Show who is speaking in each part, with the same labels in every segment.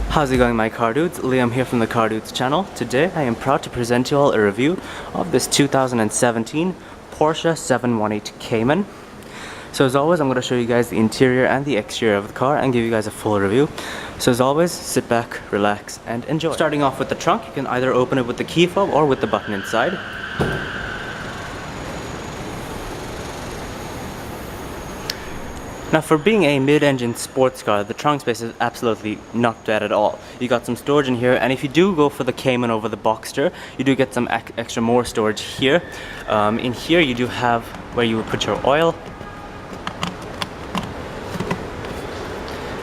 Speaker 1: How's it going, my car dudes? Liam here from the Car Dudes channel. Today I am proud to present you all a review of this 2017 Porsche 718 Cayman. So as always, I'm going to show you guys the interior and the exterior of the car and give you guys a full review. So as always, sit back, relax and enjoy. Starting off with the trunk, you can either open it with the key fob or with the button inside. Now, for being a mid-engine sports car, the trunk space is absolutely not bad at all. You got some storage in here, and if you do go for the Cayman over the Boxster, you do get some extra more storage here. In here you do have where you would put your oil,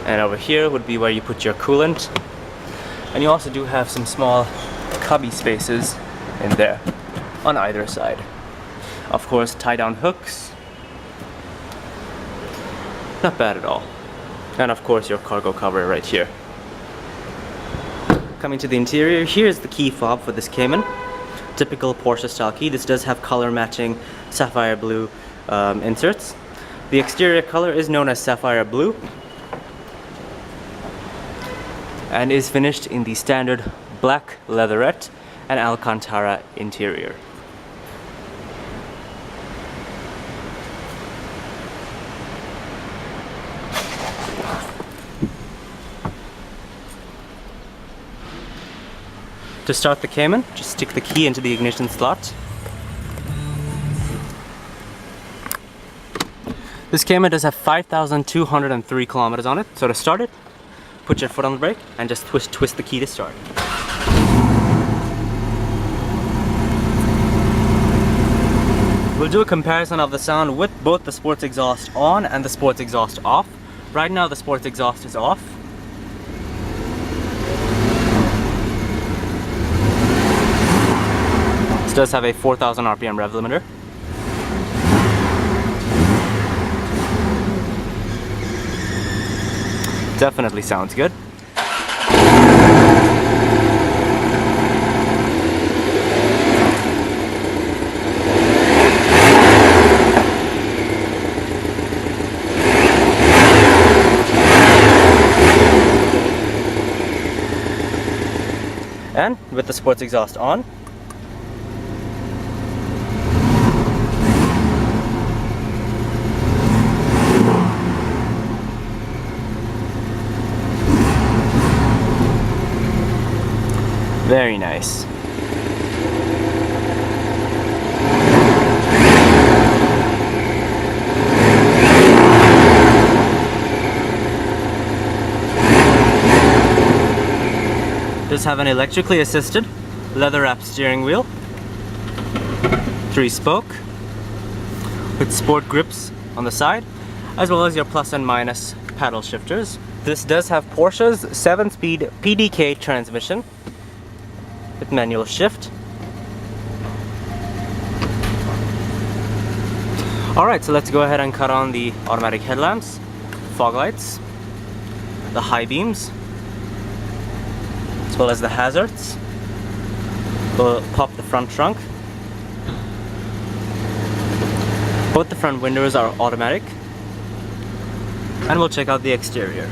Speaker 1: and over here would be where you put your coolant, and you also do have some small cubby spaces in there on either side. Of course, tie-down hooks. Not bad at all. And of course your cargo cover right here. Coming to the interior, here's the key fob for this Cayman. Typical Porsche style key. This does have color matching sapphire blue inserts. The exterior color is known as sapphire blue and is finished in the standard black leatherette and Alcantara interior. To start the Cayman, just stick the key into the ignition slot. This Cayman does have 5,203 kilometers on it, so to start it, put your foot on the brake and just twist the key to start. We'll do a comparison of the sound with both the sports exhaust on and the sports exhaust off. Right now the sports exhaust is off. Does have a 4,000 RPM rev limiter. Definitely sounds good. And with the sports exhaust on, very nice. Does have an electrically assisted leather-wrapped steering wheel, 3-spoke, with sport grips on the side, as well as your plus and minus paddle shifters. This does have Porsche's 7-speed PDK transmission with manual shift. Alright, so let's go ahead and cut on the automatic headlamps, fog lights, the high beams, as well as the hazards. We'll pop the front trunk. Both the front windows are automatic. And we'll check out the exterior.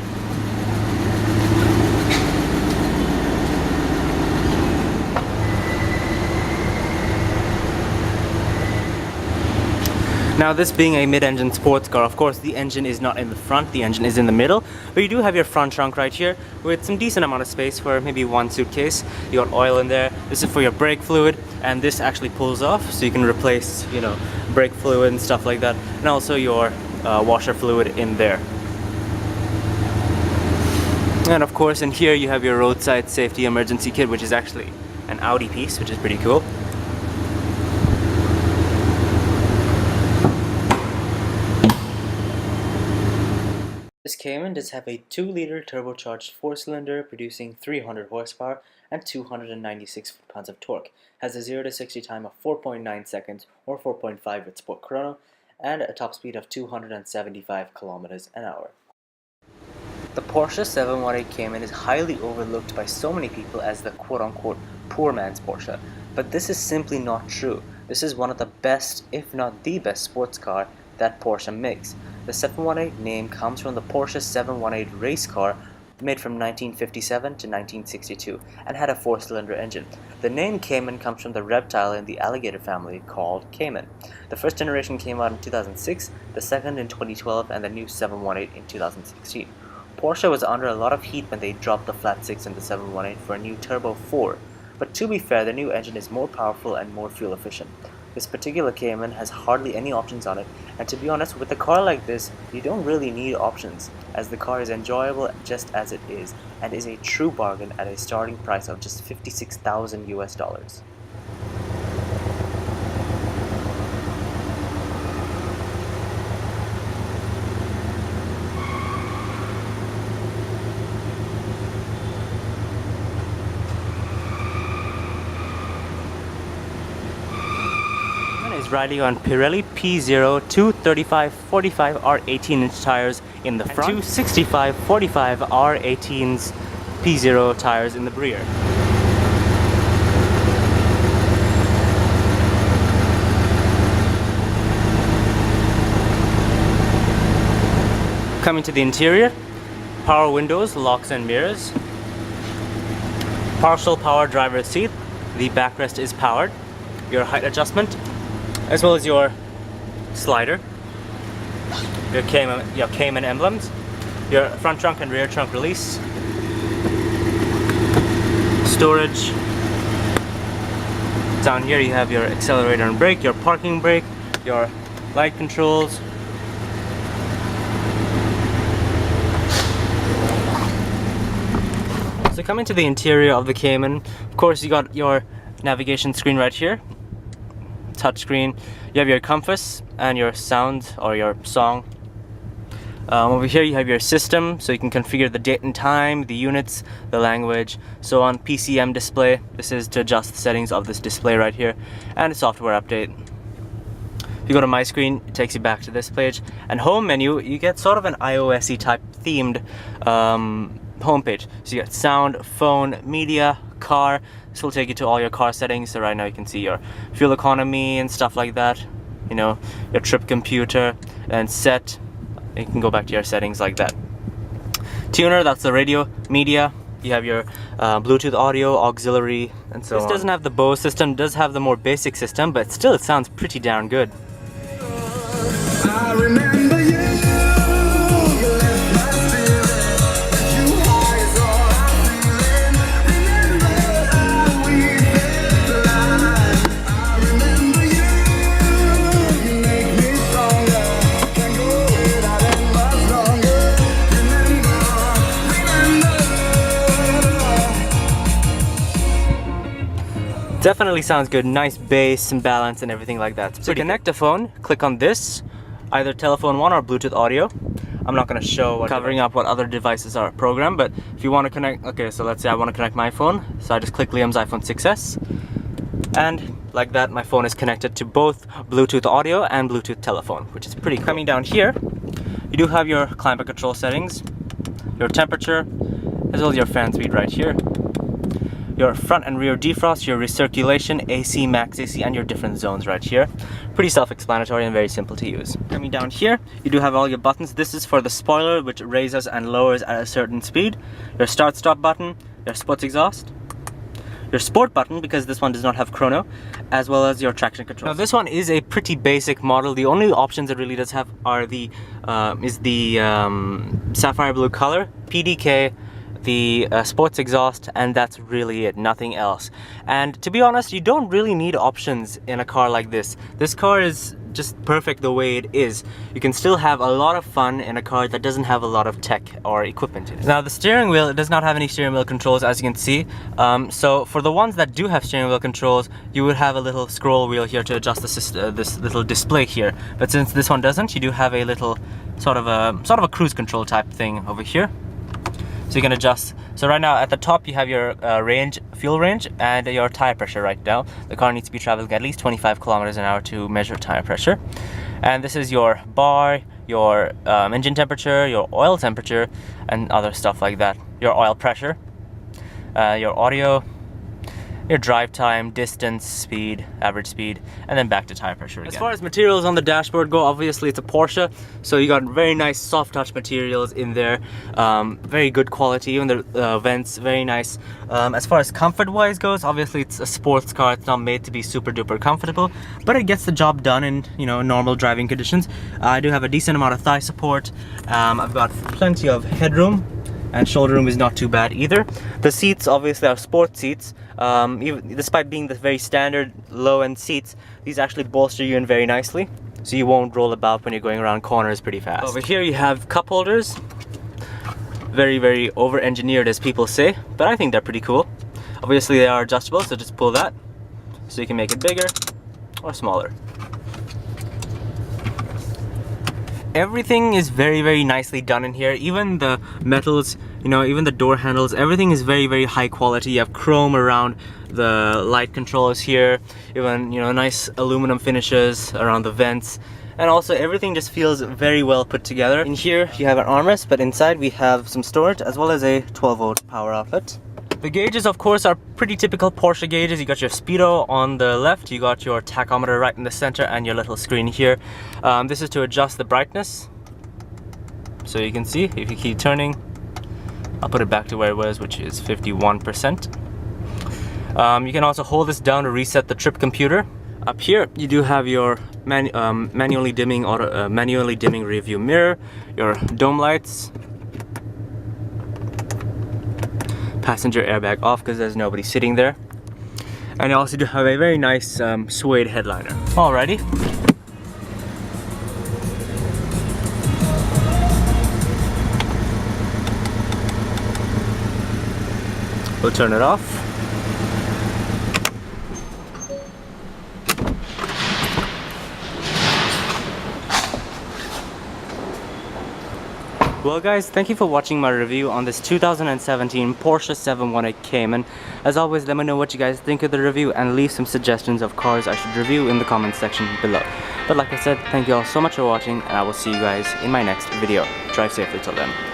Speaker 1: Now, this being a mid-engine sports car, of course the engine is not in the front, the engine is in the middle, but you do have your front trunk right here with some decent amount of space for maybe one suitcase. You got oil in there. This is for your brake fluid, and this actually pulls off so you can replace, you know, brake fluid and stuff like that, and also your washer fluid in there. And of course in here you have your roadside safety emergency kit, which is actually an Audi piece, which is pretty cool. This Cayman does have a 2-liter turbocharged 4-cylinder producing 300 horsepower and 296 foot-pounds of torque. Has a 0 to 60 time of 4.9 seconds or 4.5 with Sport Chrono, and a top speed of 275 kilometers an hour. The Porsche 718 Cayman is highly overlooked by so many people as the quote-unquote poor man's Porsche, but this is simply not true. This is one of the best, if not the best, sports car that Porsche makes. The 718 name comes from the Porsche 718 race car made from 1957 to 1962, and had a 4-cylinder engine. The name Cayman comes from the reptile in the alligator family called Cayman. The first generation came out in 2006, the second in 2012, and the new 718 in 2016. Porsche was under a lot of heat when they dropped the flat 6 in the 718 for a new Turbo 4, but to be fair, the new engine is more powerful and more fuel efficient. This particular Cayman has hardly any options on it, and to be honest, with a car like this, you don't really need options, as the car is enjoyable just as it is, and is a true bargain at a starting price of just $56,000 US. Is riding on Pirelli P0 235/45 R18-inch tires in the front, and 265/45 R18s P0 tires in the rear. Coming to the interior, power windows, locks and mirrors, partial power driver's seat, the backrest is powered, your height adjustment, as well as your slider, your Cayman emblems, your front trunk and rear trunk release, storage. Down here you have your accelerator and brake, your parking brake, your light controls. So coming to the interior of the Cayman, of course you got your navigation screen right here, touchscreen. You have your compass and your sound or your song. Over here you have your system, so you can configure the date and time, the units, the language. So on PCM display, this is to adjust the settings of this display right here, and a software update. If you go to my screen, it takes you back to this page, and home menu, you get sort of an iOS-y type themed homepage. So you got sound, phone, media, car. This will take you to all your car settings. So right now you can see your fuel economy and stuff like that, you know, your trip computer and set. You can go back to your settings like that. Tuner, that's the radio, media. You have your Bluetooth audio, auxiliary, and so on. This doesn't have the Bose system, does have the more basic system, but still it sounds pretty darn good. I remember you. Definitely sounds good, nice bass and balance and everything like that. So to connect a phone, click on this, either telephone 1 or Bluetooth audio. I'm not going to show covering up what other devices are programmed, but if you want to connect, okay, so let's say I want to connect my phone, so I just click Liam's iPhone 6s, and like that my phone is connected to both Bluetooth audio and Bluetooth telephone, which is pretty cool. Coming down here, you do have your climate control settings, your temperature, as well as your fan speed right here. Your front and rear defrost, your recirculation, AC, max AC, and your different zones right here. Pretty self-explanatory and very simple to use. Coming down here, you do have all your buttons. This is for the spoiler, which raises and lowers at a certain speed. Your start-stop button, your sports exhaust, your sport button, because this one does not have chrono, as well as your traction control. Now this one is a pretty basic model. The only options it really does have are the sapphire blue color, PDK, the sports exhaust, and that's really it, nothing else. And to be honest, you don't really need options in a car like this. This car is just perfect the way it is. You can still have a lot of fun in a car that doesn't have a lot of tech or equipment in it. Now the steering wheel, it does not have any steering wheel controls, as you can see. So for the ones that do have steering wheel controls, you would have a little scroll wheel here to adjust this little display here. But since this one doesn't, you do have a little sort of a cruise control type thing over here. So you can adjust. So right now at the top you have your fuel range, and your tire pressure right now. The car needs to be traveling at least 25 kilometers an hour to measure tire pressure. And this is your bar, your engine temperature, your oil temperature, and other stuff like that. Your oil pressure, your audio, your drive time, distance, speed, average speed, and then back to tire pressure again. As far as materials on the dashboard go, obviously it's a Porsche, so you got very nice soft touch materials in there, very good quality, even the vents, very nice. As far as comfort wise goes, obviously it's a sports car, it's not made to be super duper comfortable, but it gets the job done in, you know, normal driving conditions. I do have a decent amount of thigh support. I've got plenty of headroom, and shoulder room is not too bad either. The seats obviously are sport seats. Even despite being the very standard low-end seats, these actually bolster you in very nicely, so you won't roll about when you're going around corners pretty fast. Over here you have cup holders. Very, very over-engineered, as people say, but I think they're pretty cool. Obviously they are adjustable, so just pull that, so you can make it bigger or smaller. Everything is very, very nicely done in here. Even the metals, you know, even the door handles, everything is very, very high quality. You have chrome around the light controls here, even, you know, nice aluminum finishes around the vents, and also everything just feels very well put together. In here you have an armrest, but inside we have some storage as well as a 12-volt power outlet. The gauges, of course, are pretty typical Porsche gauges. You got your speedo on the left, you got your tachometer right in the center, and your little screen here. This is to adjust the brightness. So you can see, if you keep turning, I'll put it back to where it was, which is 51%. You can also hold this down to reset the trip computer. Up here, you do have your manually dimming rear view mirror, your dome lights, passenger airbag off because there's nobody sitting there, and you also do have a very nice suede headliner. Alrighty. We'll turn it off. Well guys, thank you for watching my review on this 2017 Porsche 718 Cayman. As always, let me know what you guys think of the review and leave some suggestions of cars I should review in the comment section below. But like I said, thank you all so much for watching, and I will see you guys in my next video. Drive safely till then.